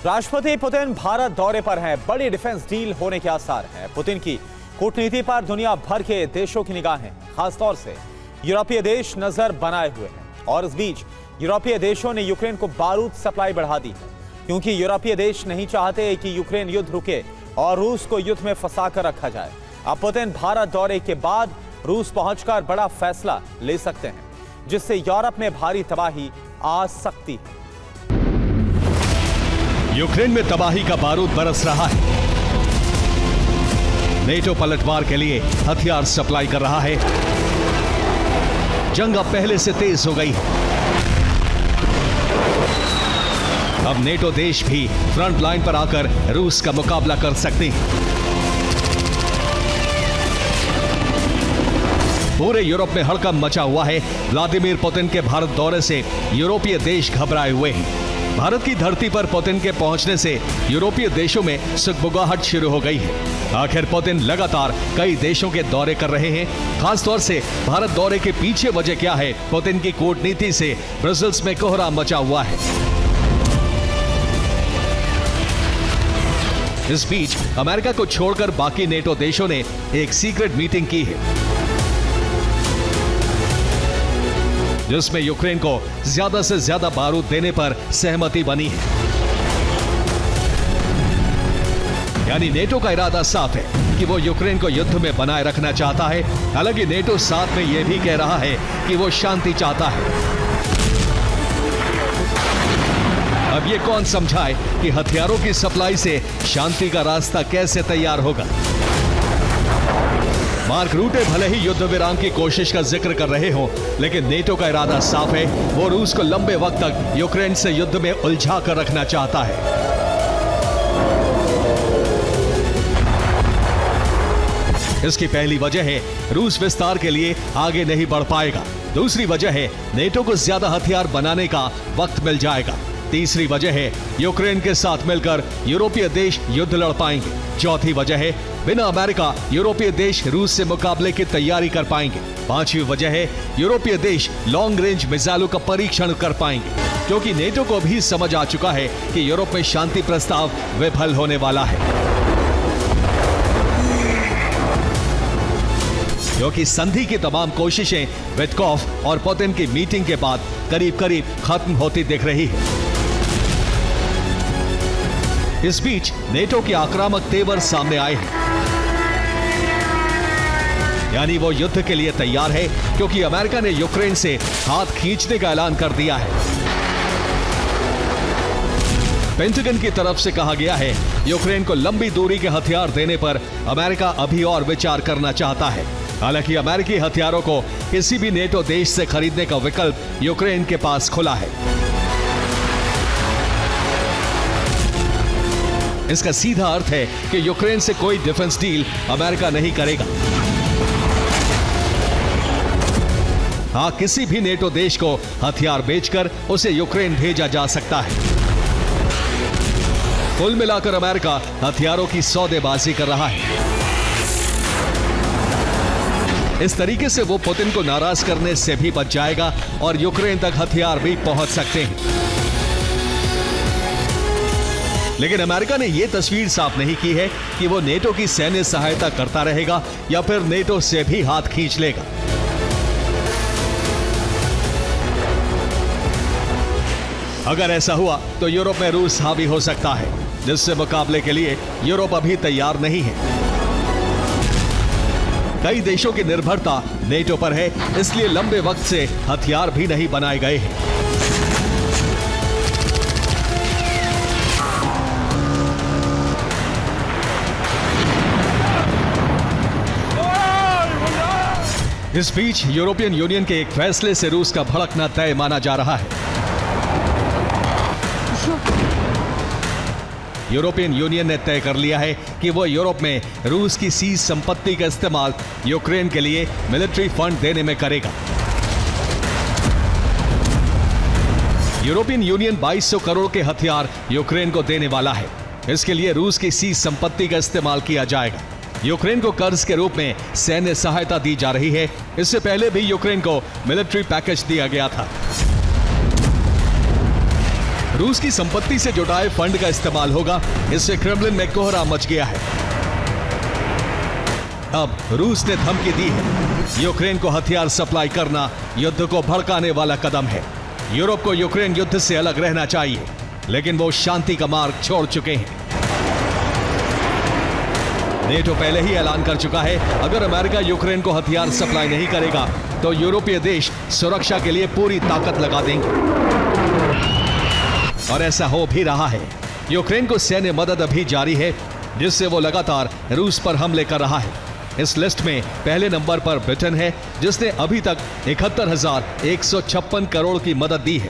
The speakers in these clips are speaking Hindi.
राष्ट्रपति पुतिन भारत दौरे पर हैं। बड़ी डिफेंस डील होने के आसार हैं। पुतिन की कूटनीति पर दुनिया भर के देशों की निगाहें, खासतौर से यूरोपीय देश नजर बनाए हुए हैं। और इस बीच यूरोपीय देशों ने यूक्रेन को बारूद सप्लाई बढ़ा दी है, क्योंकि यूरोपीय देश नहीं चाहते कि यूक्रेन युद्ध रुके और रूस को युद्ध में फंसाकर रखा जाए। अब पुतिन भारत दौरे के बाद रूस पहुंचकर बड़ा फैसला ले सकते हैं, जिससे यूरोप में भारी तबाही आ सकती है। यूक्रेन में तबाही का बारूद बरस रहा है। नेटो पलटवार के लिए हथियार सप्लाई कर रहा है। जंग अब पहले से तेज हो गई है। अब नेटो देश भी फ्रंट लाइन पर आकर रूस का मुकाबला कर सकते हैं। पूरे यूरोप में हड़कंप मचा हुआ है। व्लादिमीर पुतिन के भारत दौरे से यूरोपीय देश घबराए हुए हैं। भारत की धरती पर पुतिन के पहुंचने से यूरोपीय देशों में सुगबुगाहट शुरू हो गई है। आखिर पुतिन लगातार कई देशों के दौरे कर रहे हैं। खासतौर से भारत दौरे के पीछे वजह क्या है? पुतिन की कूटनीति से ब्रसेल्स में कोहराम मचा हुआ है। इस बीच अमेरिका को छोड़कर बाकी नेटो देशों ने एक सीक्रेट मीटिंग की है, जिसमें यूक्रेन को ज्यादा से ज्यादा बारूद देने पर सहमति बनी है। यानी नेटो का इरादा साफ है कि वो यूक्रेन को युद्ध में बनाए रखना चाहता है। हालांकि नेटो साथ में यह भी कह रहा है कि वो शांति चाहता है। अब ये कौन समझाए कि हथियारों की सप्लाई से शांति का रास्ता कैसे तैयार होगा? मार्क रूटे भले ही युद्ध विराम की कोशिश का जिक्र कर रहे हो, लेकिन नेटो का इरादा साफ है। वो रूस को लंबे वक्त तक यूक्रेन से युद्ध में उलझा कर रखना चाहता है। इसकी पहली वजह है रूस विस्तार के लिए आगे नहीं बढ़ पाएगा। दूसरी वजह है नेटो को ज्यादा हथियार बनाने का वक्त मिल जाएगा। तीसरी वजह है यूक्रेन के साथ मिलकर यूरोपीय देश युद्ध लड़ पाएंगे। चौथी वजह है बिना अमेरिका यूरोपीय देश रूस से मुकाबले की तैयारी कर पाएंगे। पांचवी वजह है यूरोपीय देश लॉन्ग रेंज मिसाइलों का परीक्षण कर पाएंगे, क्योंकि नेटो को भी समझ आ चुका है कि यूरोप में शांति प्रस्ताव विफल होने वाला है, क्योंकि संधि की तमाम कोशिशें विटकॉफ और पुतिन की मीटिंग के बाद करीब करीब खत्म होती दिख रही है। इस बीच नेटो के आक्रामक तेवर सामने आए हैं। यानी वो युद्ध के लिए तैयार है, क्योंकि अमेरिका ने यूक्रेन से हाथ खींचने का ऐलान कर दिया है। पेंटागन की तरफ से कहा गया है यूक्रेन को लंबी दूरी के हथियार देने पर अमेरिका अभी और विचार करना चाहता है। हालांकि अमेरिकी हथियारों को किसी भी नेटो देश से खरीदने का विकल्प यूक्रेन के पास खुला है। इसका सीधा अर्थ है कि यूक्रेन से कोई डिफेंस डील अमेरिका नहीं करेगा। हाँ, किसी भी नेटो देश को हथियार बेचकर उसे यूक्रेन भेजा जा सकता है। कुल मिलाकर अमेरिका हथियारों की सौदेबाजी कर रहा है। इस तरीके से वो पुतिन को नाराज करने से भी बच जाएगा और यूक्रेन तक हथियार भी पहुंच सकते हैं। लेकिन अमेरिका ने यह तस्वीर साफ नहीं की है कि वो नेटो की सैन्य सहायता करता रहेगा या फिर नेटो से भी हाथ खींच लेगा। अगर ऐसा हुआ तो यूरोप में रूस हावी हो सकता है, जिससे मुकाबले के लिए यूरोप अभी तैयार नहीं है। कई देशों की निर्भरता नेटो पर है, इसलिए लंबे वक्त से हथियार भी नहीं बनाए गए हैं। इस बीच यूरोपियन यूनियन के एक फैसले से रूस का भड़कना तय माना जा रहा है। यूरोपियन यूनियन ने तय कर लिया है कि वो यूरोप में रूस की सीज संपत्ति का इस्तेमाल यूक्रेन के लिए मिलिट्री फंड देने में करेगा। यूरोपियन यूनियन 2200 करोड़ के हथियार यूक्रेन को देने वाला है। इसके लिए रूस की सीज संपत्ति का इस्तेमाल किया जाएगा। यूक्रेन को कर्ज के रूप में सैन्य सहायता दी जा रही है। इससे पहले भी यूक्रेन को मिलिट्री पैकेज दिया गया था। रूस की संपत्ति से जुटाए फंड का इस्तेमाल होगा। इससे क्रेमलिन में कोहरा मच गया है। अब रूस ने धमकी दी है। यूक्रेन को हथियार सप्लाई करना युद्ध को भड़काने वाला कदम है। यूरोप को यूक्रेन युद्ध से अलग रहना चाहिए, लेकिन वो शांति का मार्ग छोड़ चुके हैं। नेटो पहले ही ऐलान कर चुका है, अगर अमेरिका यूक्रेन को हथियार सप्लाई नहीं करेगा तो यूरोपीय देश सुरक्षा के लिए पूरी ताकत लगा देंगे। और ऐसा हो भी रहा है। यूक्रेन को सैन्य मदद अभी जारी है, जिससे वो लगातार रूस पर हमले कर रहा है। इस लिस्ट में पहले नंबर पर ब्रिटेन है, जिसने अभी तक 71,156 करोड़ की मदद दी है।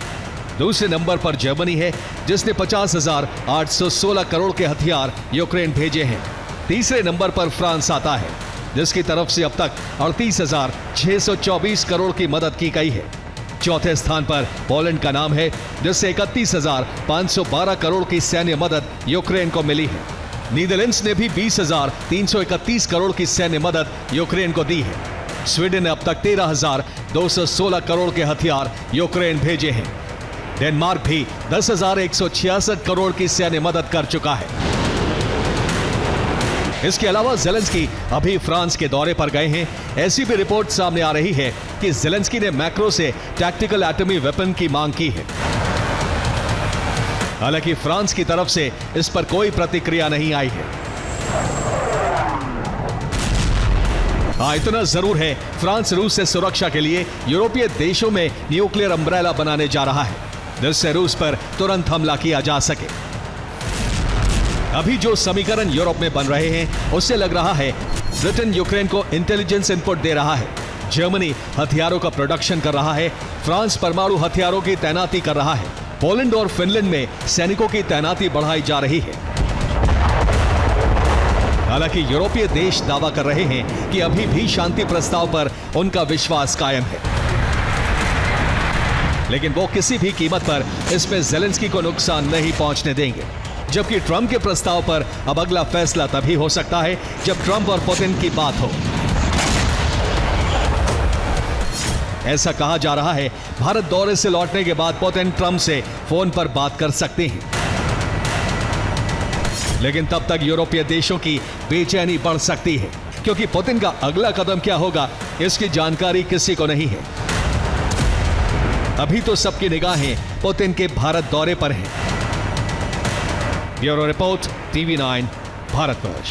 दूसरे नंबर पर जर्मनी है, जिसने 50,816 करोड़ के हथियार यूक्रेन भेजे हैं। तीसरे नंबर पर फ्रांस आता है, जिसकी तरफ से अब तक 38,624 करोड़ की मदद की गई है। चौथे स्थान पर पोलैंड का नाम है, जिससे 31,512 करोड़ की सैन्य मदद यूक्रेन को मिली है। नीदरलैंड्स ने भी 20,331 करोड़ की सैन्य मदद यूक्रेन को दी है। स्वीडन ने अब तक 13,216 करोड़ के हथियार यूक्रेन भेजे हैं। डेनमार्क भी 10,166 करोड़ की सैन्य मदद कर चुका है। इसके अलावा ज़ेलेंस्की अभी फ्रांस के दौरे पर गए हैं। ऐसी भी रिपोर्ट सामने आ रही है कि ज़ेलेंस्की ने मैक्रो से टैक्टिकल एटमी वेपन की मांग की है। हालांकि फ्रांस की तरफ से इस पर कोई प्रतिक्रिया नहीं आई है। हाँ, इतना जरूर है, फ्रांस रूस से सुरक्षा के लिए यूरोपीय देशों में न्यूक्लियर अम्ब्रेला बनाने जा रहा है, जिससे रूस पर तुरंत हमला किया जा सके। अभी जो समीकरण यूरोप में बन रहे हैं, उससे लग रहा है ब्रिटेन यूक्रेन को इंटेलिजेंस इनपुट दे रहा है, जर्मनी हथियारों का प्रोडक्शन कर रहा है, फ्रांस परमाणु हथियारों की तैनाती कर रहा है, पोलैंड और फिनलैंड में सैनिकों की तैनाती बढ़ाई जा रही है। हालांकि यूरोपीय देश दावा कर रहे हैं कि अभी भी शांति प्रस्ताव पर उनका विश्वास कायम है, लेकिन वो किसी भी कीमत पर इसमें ज़ेलेंस्की को नुकसान नहीं पहुंचने देंगे। जबकि ट्रंप के प्रस्ताव पर अब अगला फैसला तभी हो सकता है जब ट्रंप और पुतिन की बात हो। ऐसा कहा जा रहा है, भारत दौरे से लौटने के बाद पुतिन ट्रंप से फोन पर बात कर सकते हैं, लेकिन तब तक यूरोपीय देशों की बेचैनी बढ़ सकती है, क्योंकि पुतिन का अगला कदम क्या होगा इसकी जानकारी किसी को नहीं है। अभी तो सबकी निगाहें पुतिन के भारत दौरे पर हैं। Bureau report, TV9 Bharatvarsh.